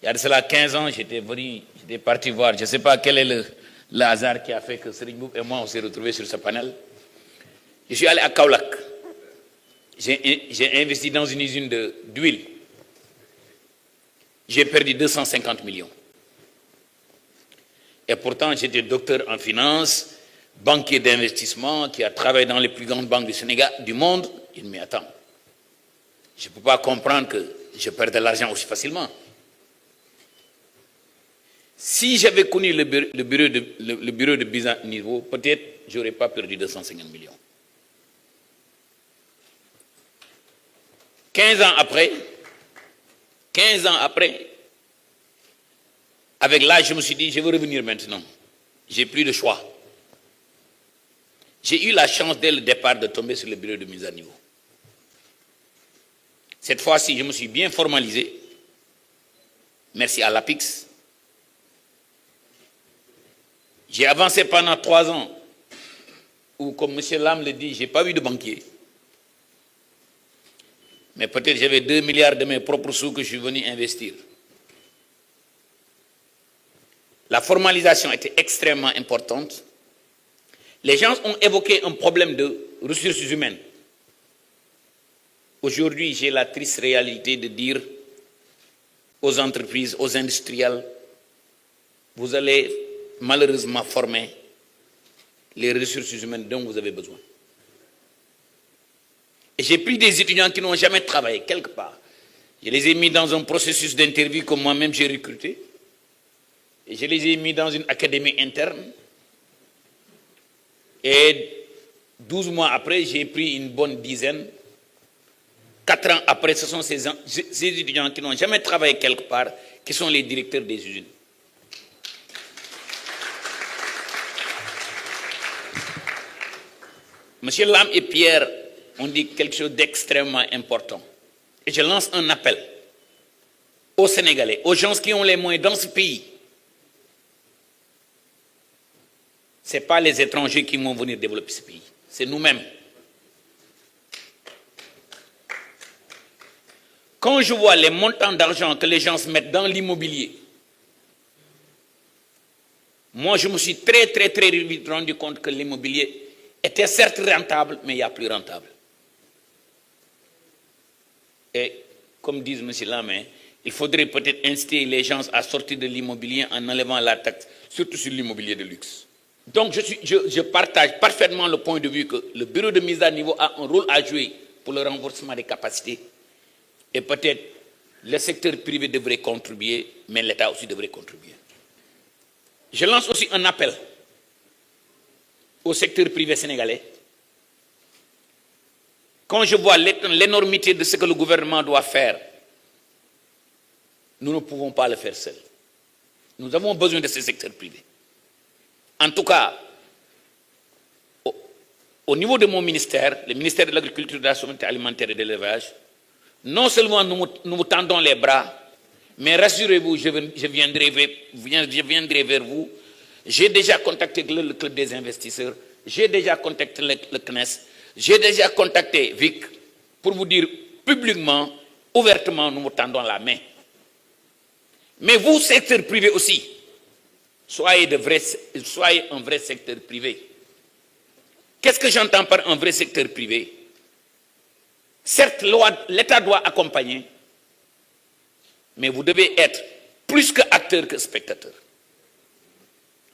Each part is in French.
Il y a de cela 15 ans, j'étais parti voir, je ne sais pas quel est le hasard qui a fait que Serigne Mboup et moi, on s'est retrouvés sur ce panel. Je suis allé à Kaolack. J'ai investi dans une usine d'huile. J'ai perdu 250 millions. Et pourtant, j'étais docteur en finance, banquier d'investissement, qui a travaillé dans les plus grandes banques du Sénégal, du monde. Il me dit, attends, je ne peux pas comprendre que je perds de l'argent aussi facilement. Si j'avais connu le bureau de business niveau, peut-être je n'aurais pas perdu 250 millions. 15 ans après, avec l'âge, je me suis dit, je veux revenir maintenant. J'ai plus de choix. J'ai eu la chance dès le départ de tomber sur le bureau de mise à niveau. Cette fois-ci, je me suis bien formalisé. Merci à l'APIX. J'ai avancé pendant 3 ans, où, comme M. Lam le dit, je n'ai pas vu de banquier. Mais peut-être j'avais 2 milliards de mes propres sous que je suis venu investir. La formalisation était extrêmement importante. Les gens ont évoqué un problème de ressources humaines. Aujourd'hui, j'ai la triste réalité de dire aux entreprises, aux industriels, vous allez malheureusement former les ressources humaines dont vous avez besoin. Et j'ai pris des étudiants qui n'ont jamais travaillé quelque part. Je les ai mis dans un processus d'interview que moi-même j'ai recruté. Et je les ai mis dans une académie interne. Et 12 mois après, j'ai pris une bonne dizaine. 4 ans après, ce sont ces étudiants qui n'ont jamais travaillé quelque part, qui sont les directeurs des usines. Monsieur Lam et Pierre ont dit quelque chose d'extrêmement important. Et je lance un appel aux Sénégalais, aux gens qui ont les moyens dans ce pays. Ce n'est pas les étrangers qui vont venir développer ce pays, c'est nous-mêmes. Quand je vois les montants d'argent que les gens se mettent dans l'immobilier, moi je me suis très vite rendu compte que l'immobilier était certes rentable, mais il y a plus rentable. Et comme disent M. Lamé, il faudrait peut-être inciter les gens à sortir de l'immobilier en enlevant la taxe, surtout sur l'immobilier de luxe. Donc je partage parfaitement le point de vue que le bureau de mise à niveau a un rôle à jouer pour le renforcement des capacités. Et peut-être le secteur privé devrait contribuer, mais l'État aussi devrait contribuer. Je lance aussi un appel au secteur privé sénégalais. Quand je vois l'énormité de ce que le gouvernement doit faire, nous ne pouvons pas le faire seuls. Nous avons besoin de ce secteur privé. En tout cas, au niveau de mon ministère, le ministère de l'Agriculture, de la Souveraineté alimentaire et de l'élevage, non seulement nous vous tendons les bras, mais rassurez-vous, je viendrai vers vous. J'ai déjà contacté le club des investisseurs, j'ai déjà contacté le CNES, j'ai déjà contacté Vic pour vous dire publiquement, ouvertement, nous vous tendons la main. Mais vous, secteur privé aussi, soyez un vrai secteur privé. Qu'est-ce que j'entends par un vrai secteur privé? Certes, l'État doit accompagner, mais vous devez être plus qu'acteur que spectateur.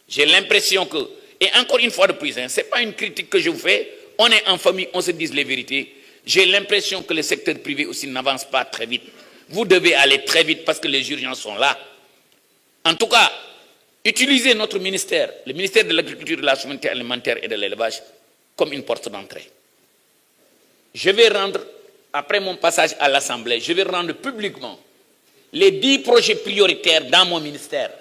J'ai l'impression que, et encore une fois de plus, ce n'est pas une critique que je vous fais, on est en famille, on se dit les vérités. J'ai l'impression que le secteur privé aussi n'avance pas très vite. Vous devez aller très vite parce que les urgences sont là. En tout cas, utilisez notre ministère, le ministère de l'Agriculture, de la Souveraineté alimentaire et de l'élevage, comme une porte d'entrée. Je vais rendre, après mon passage à l'Assemblée, je vais rendre publiquement les 10 projets prioritaires dans mon ministère.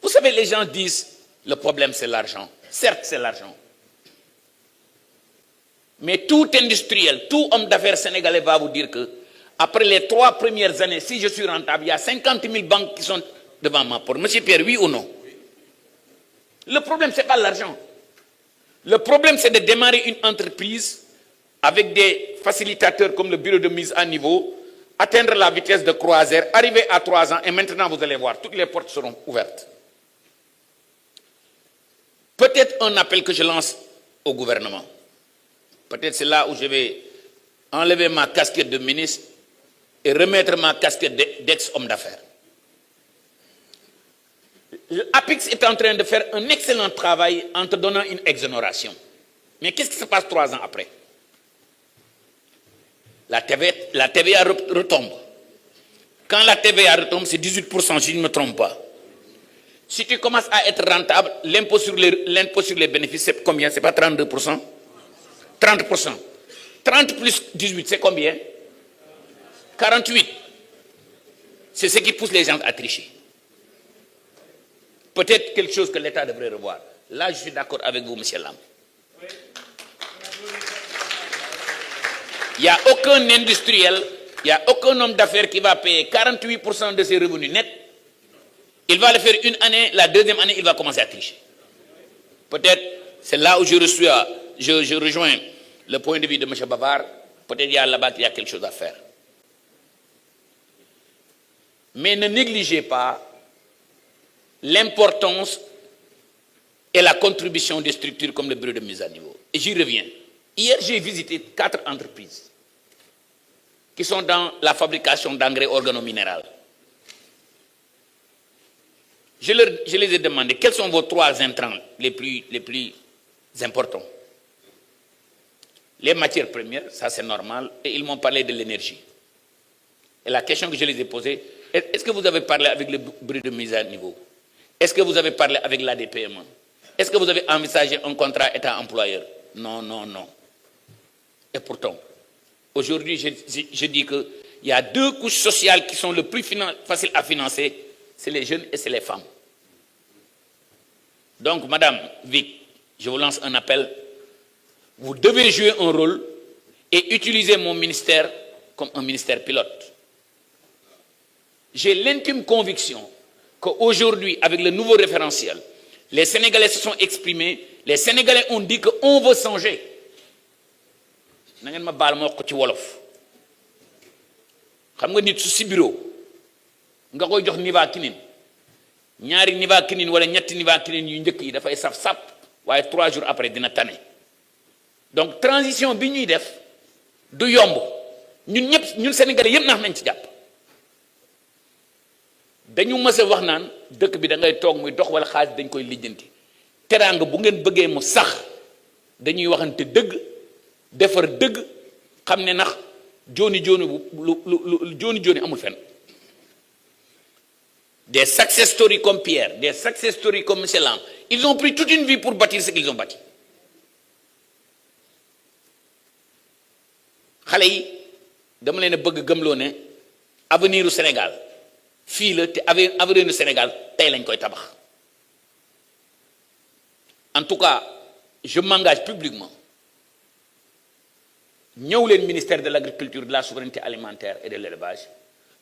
Vous savez, les gens disent, le problème c'est l'argent. Certes, c'est l'argent. Mais tout industriel, tout homme d'affaires sénégalais va vous dire que, après les 3 premières années, si je suis rentable, il y a 50 000 banques qui sont devant ma porte. Monsieur Pierre, oui ou non? Le problème, ce n'est pas l'argent. Le problème, c'est de démarrer une entreprise avec des facilitateurs comme le bureau de mise à niveau, atteindre la vitesse de croisière, arriver à 3 ans, et maintenant vous allez voir, toutes les portes seront ouvertes. Peut-être un appel que je lance au gouvernement. Peut-être c'est là où je vais enlever ma casquette de ministre et remettre ma casquette d'ex-homme d'affaires. L'APIX est en train de faire un excellent travail en te donnant une exonération. Mais qu'est-ce qui se passe 3 ans après? La TVA retombe. Quand la TVA retombe, c'est 18%, si je ne me trompe pas. Si tu commences à être rentable, l'impôt sur les bénéfices, c'est combien? C'est pas 32%? 30%. 30 plus 18, c'est combien? 48. C'est ce qui pousse les gens à tricher. Peut-être quelque chose que l'État devrait revoir. Là, je suis d'accord avec vous, M. Lam. Il n'y a aucun industriel, il n'y a aucun homme d'affaires qui va payer 48% de ses revenus nets. Il va le faire une année, la deuxième année, il va commencer à tricher. Peut-être, c'est là où je rejoins le point de vue de M. Bavard. Peut-être il y a là-bas qu'il y a quelque chose à faire. Mais ne négligez pas l'importance et la contribution des structures comme le bureau de mise à niveau. Et j'y reviens. Hier, j'ai visité 4 entreprises qui sont dans la fabrication d'engrais organominéral. Je les ai demandé, quels sont vos 3 intrants les plus importants? Les matières premières, ça c'est normal, et ils m'ont parlé de l'énergie. Et la question que je les ai posée, est-ce que vous avez parlé avec le bureau de mise à niveau? Est-ce que vous avez parlé avec l'ADPME? Est-ce que vous avez envisagé un contrat État-employeur? Non, non, non. Et pourtant, aujourd'hui, je dis qu'il y a 2 couches sociales qui sont le plus faciles à financer, c'est les jeunes et c'est les femmes. Donc, Madame Vic, je vous lance un appel. Vous devez jouer un rôle et utiliser mon ministère comme un ministère pilote. J'ai l'intime conviction qu'aujourd'hui, avec le nouveau référentiel, les Sénégalais se sont exprimés, les Sénégalais ont dit qu'on veut changer. Na ngeen ma baal ma wax ko ci wolof xam nga nit su si bureau nga koy jox Nivaquine ñaari Nivaquine wala ñetti Nivaquine yu njëkk yi dafay saf-sap waaye 3 jours après dina tane donc transition bi ñuy def du yomb ñun Sénégalais yëpp nax nañ ci jàpp dañu mës a wax naan dëkk bi da ngay toog muy dox wala xaalis dañ koy lijjanti teraanga bu ngeen bëggee mu sax dañuy waxante dëgg defar dëgg xam ne ndax jooni amul fenn des success stories comme Pierre, des success stories comme M. Lam, ils ont pris toute une vie pour bâtir ce qu'ils ont bâti. xale yi dama leen a bëgg gëmloo ne avenir u Sénégal fii la te avenir u Sénégal tey lañ koy tabax. En tout cas, je m'engage publiquement ñëw leen ministère de l'agriculture, de la souveraineté alimentaire et de l'élevage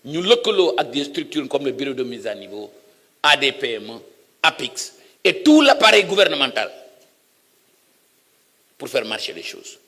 ñu lëkkaloo ak des structures comme le bureau de mise à niveau, ADPME, APIX et tout l'appareil gouvernemental pour faire marcher les choses.